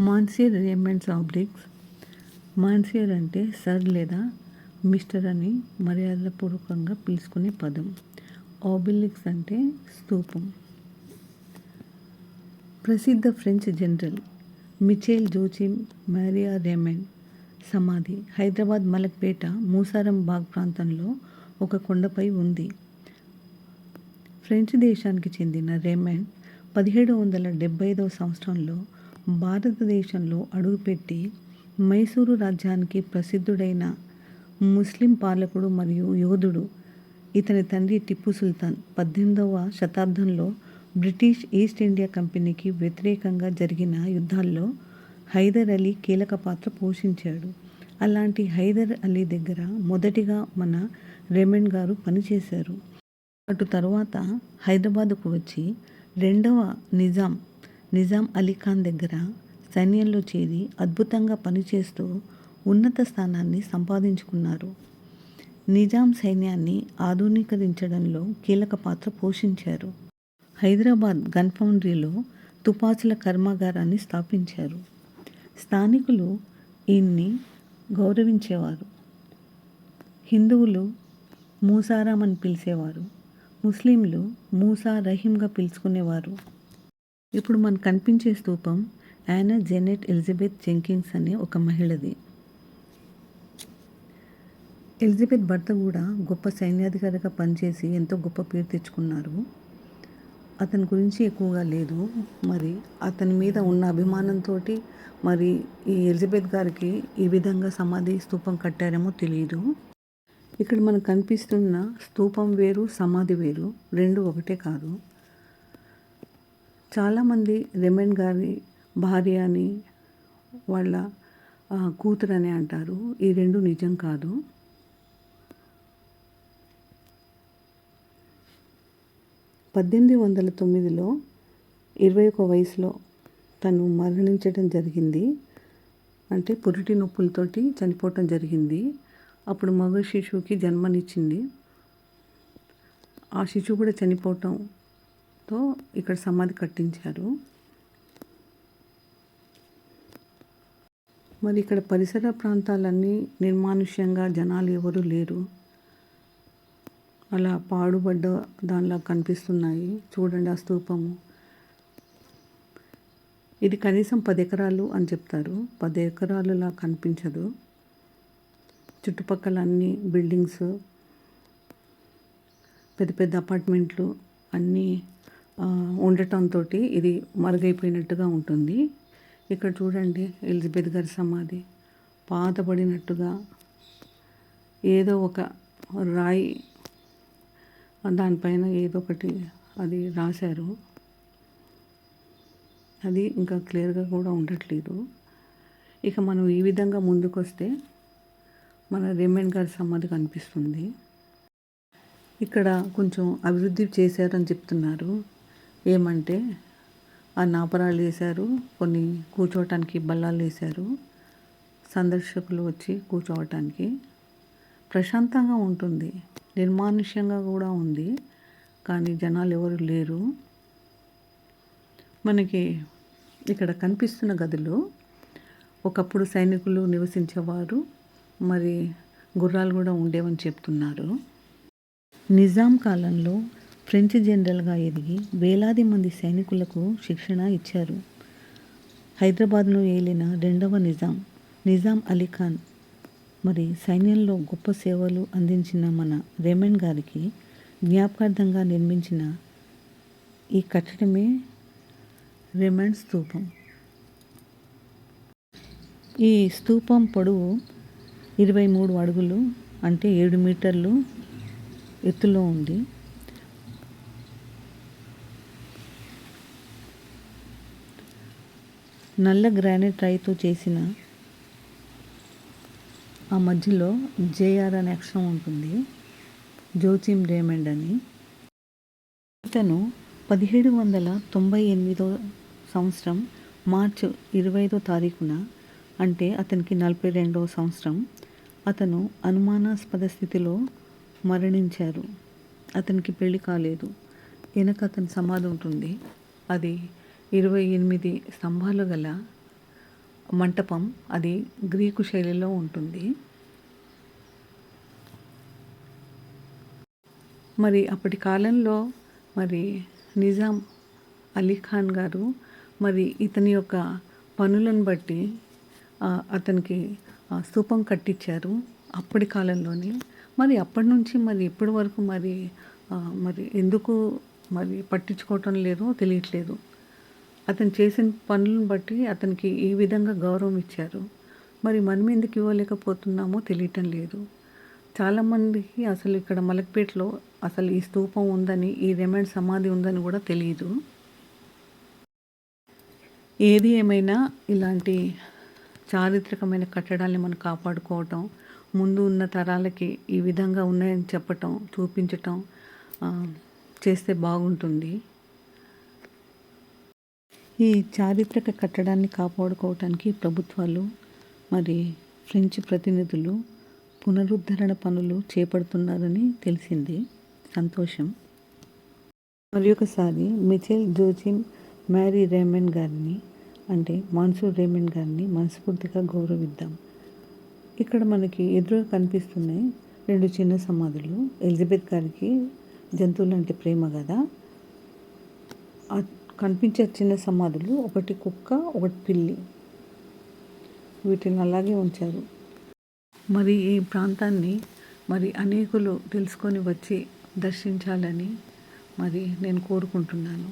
మాన్సియర్ Raymond's obliques. మాన్సియర్ అంటే sir లేదా mister అని మర్యాదపూర్వకంగా పిలుచుకునే పదం. ఆబిలిక్స్ అంటే స్తూపం. ప్రసిద్ధ French general Mitchell Joachim Maria Raymond సమాధి హైదరాబాద్ మలక్పేట మూసారం బాగ్ ప్రాంతంలో ఒక కొండపై ఉంది. ఫ్రెంచ్ దేశానికి చెందిన రేమండ్ 1775 సంవత్సరంలో భారతదేశంలో అడుగుపెట్టి మైసూరు రాజ్యానికి ప్రసిద్ధుడైన ముస్లిం పాలకుడు మరియు యోధుడు. ఇతని తండ్రి టిప్పు సుల్తాన్ 18వ శతాబ్దంలో బ్రిటిష్ ఈస్ట్ ఇండియా కంపెనీకి వ్యతిరేకంగా జరిగిన యుద్ధాల్లో హైదర్ అలీ కీలక పాత్ర పోషించాడు. అలాంటి హైదర్ అలీ దగ్గర మొదటిగా మన రేమండ్ గారు పనిచేశారు. అటు తరువాత హైదరాబాదుకు వచ్చి రెండవ నిజాం అలీ ఖాన్ దగ్గర సైన్యంలో చేరి అద్భుతంగా పనిచేస్తూ ఉన్నత స్థానాన్ని సంపాదించుకున్నారు. నిజాం సైన్యాన్ని ఆధునీకరించడంలో కీలక పాత్ర పోషించారు. హైదరాబాద్ గన్ ఫౌండరీలో తుపాకుల కర్మాగారాన్ని స్థాపించారు. స్థానికులు ఈయన్ని గౌరవించేవారు. హిందువులు మూసారాం అని పిలిచేవారు. ముస్లింలు మూసా రహీంగా పిలుచుకునేవారు. ఇప్పుడు మనకు కనిపించే స్తూపం యానా జెనెట్ ఎలిజబెత్ జెంకిన్స్ అనే ఒక మహిళది. ఎలిజబెత్ భర్త కూడా గొప్ప సైన్యాధికారిగా పనిచేసి ఎంతో గొప్ప పేరు తెచ్చుకున్నారు. అతని గురించి ఎక్కువగా లేదు. మరి అతని మీద ఉన్న అభిమానంతో మరి ఈ ఎలిజబెత్ గారికి ఈ విధంగా సమాధి స్తూపం కట్టారేమో తెలియదు. ఇక్కడ మనకు కనిపిస్తున్న స్తూపం వేరు, సమాధి వేరు, రెండు ఒకటే కాదు. చాలామంది రేమండ్ గారి భార్య అని వాళ్ళ కూతురు అని అంటారు. ఈ రెండు నిజం కాదు. పద్దెనిమిది 1809లో 21 వయసులో తను మరణించడం జరిగింది. అంటే పురిటి నొప్పులతోటి చనిపోవటం జరిగింది. అప్పుడు మగ శిశువుకి జన్మనిచ్చింది. ఆ శిశువు కూడా చనిపోవటంతో ఇక్కడ సమాధి కట్టించారు. మరి ఇక్కడ పరిసర ప్రాంతాలన్నీ నిర్మానుష్యంగా, జనాలు ఎవరు లేరు. అలా పాడుబడ్డ దానిలా కనిపిస్తున్నాయి. చూడండి ఆ స్తూపము. ఇది కనీసం 10 ఎకరాలు అని చెప్తారు. 10 ఎకరాలులా కనిపించదు. చుట్టుపక్కల అన్ని బిల్డింగ్స్, పెద్ద పెద్ద అపార్ట్మెంట్లు అన్నీ ఉండటంతో ఇది మరుగైపోయినట్టుగా ఉంటుంది. ఇక్కడ చూడండి ఎలిజబెత్ గారి సమాధి పాతబడినట్టుగా ఏదో ఒక రాయి దానిపైన ఏదో ఒకటి అది రాశారు. అది ఇంకా క్లియర్గా కూడా ఉండట్లేదు. ఇక మనం ఈ విధంగా ముందుకు వస్తే మన రేమండ్ గారి సమాధి కనిపిస్తుంది. ఇక్కడ కొంచెం అభివృద్ధి చేశారని చెప్తున్నారు. ఏమంటే ఆ నాపరాలు వేశారు, కొన్ని కూర్చోవటానికి బల్లాలు వేశారు. సందర్శకులు వచ్చి కూర్చోవటానికి ప్రశాంతంగా ఉంటుంది. నిర్మానుష్యంగా కూడా ఉంది, కానీ జనాలు ఎవరు లేరు. మనకి ఇక్కడ కనిపిస్తున్న గదిలో ఒకప్పుడు సైనికులు నివసించేవారు. మరి గుర్రాలు కూడా ఉండేవని చెప్తున్నారు. నిజాం కాలంలో ఫ్రెంచ్ జనరల్గా ఎదిగి వేలాది మంది సైనికులకు శిక్షణ ఇచ్చారు. హైదరాబాద్ను ఏలిన రెండవ నిజాం అలీ ఖాన్ మరి సైన్యంలో గొప్ప సేవలు అందించిన మన రేమండ్ గారికి జ్ఞాపకార్థంగా నిర్మించిన ఈ కట్టడమే రేమండ్ స్తూపం. ఈ స్తూపం పొడవు 23 అడుగులు అంటే 7 మీటర్లు ఎత్తులో ఉంది. నల్ల గ్రానైట్ రాయితో చేసిన ఆ మధ్యలో జేఆర్ అనే అక్షరం ఉంటుంది. జోచిమ్ రేమండ్ అని. ఇతను 1798 సంవత్సరం మార్చి 25వ తారీఖున, అంటే అతనికి 42వ సంవత్సరం, అతను అనుమానాస్పద స్థితిలో మరణించారు. అతనికి పెళ్లి కాలేదు. వెనక అతని సమాధి ఉంటుంది. అది 28 స్తంభాలు గల మంటపం, అది గ్రీకు శైలిలో ఉంటుంది. మరి అప్పటి కాలంలో మరి నిజాం అలీ ఖాన్ గారు మరి ఇతని యొక్క పనులను బట్టి అతనికి స్తూపం కట్టించారు అప్పటి కాలంలోనే. మరి అప్పటి నుంచి మరి ఇప్పటి వరకు మరి ఎందుకు మరి పట్టించుకోవటం లేదో తెలియట్లేదు. అతను చేసిన పనులను బట్టి అతనికి ఈ విధంగా గౌరవం ఇచ్చారు. మరి మనం ఎందుకు ఇవ్వలేకపోతున్నామో తెలియటం లేదు. చాలామందికి అసలు ఇక్కడ మలక్పేటలో అసలు ఈ స్తూపం ఉందని, ఈ రెమండ్ సమాధి ఉందని కూడా తెలియదు. ఏది ఏమైనా ఇలాంటి చారిత్రకమైన కట్టడాల్ని మనం కాపాడుకోవటం, ముందు ఉన్న తరాలకి ఈ విధంగా ఉన్నాయని చెప్పటం, చూపించటం చేస్తే బాగుంటుంది. ఈ చారిత్రక కట్టడాన్ని కాపాడుకోవటానికి ప్రభుత్వాలు మరి ఫ్రెంచ్ ప్రతినిధులు పునరుద్ధరణ పనులు చేపడుతున్నారని తెలిసింది. సంతోషం. మరి ఒకసారి మిచెల్ జోచిమ్ మ్యారీ రేమండ్ గారిని, అంటే మాన్సూర్ రేమండ్ గారిని మనస్ఫూర్తిగా గౌరవిద్దాం. ఇక్కడ మనకి ఎదురుగా కనిపిస్తున్నాయి 2 చిన్న సమాధులు. ఎలిజబెత్ గారికి జంతువులు అంటే ప్రేమ కదా. కనిపించే చిన్న సమాధులు, ఒకటి కుక్క, ఒకటి పిల్లి, వీటిని అలాగే ఉంచారు. మరి ఈ ప్రాంతాన్ని మరి అనేకులు తెలుసుకొని వచ్చి దర్శించాలని మరి నేను కోరుకుంటున్నాను.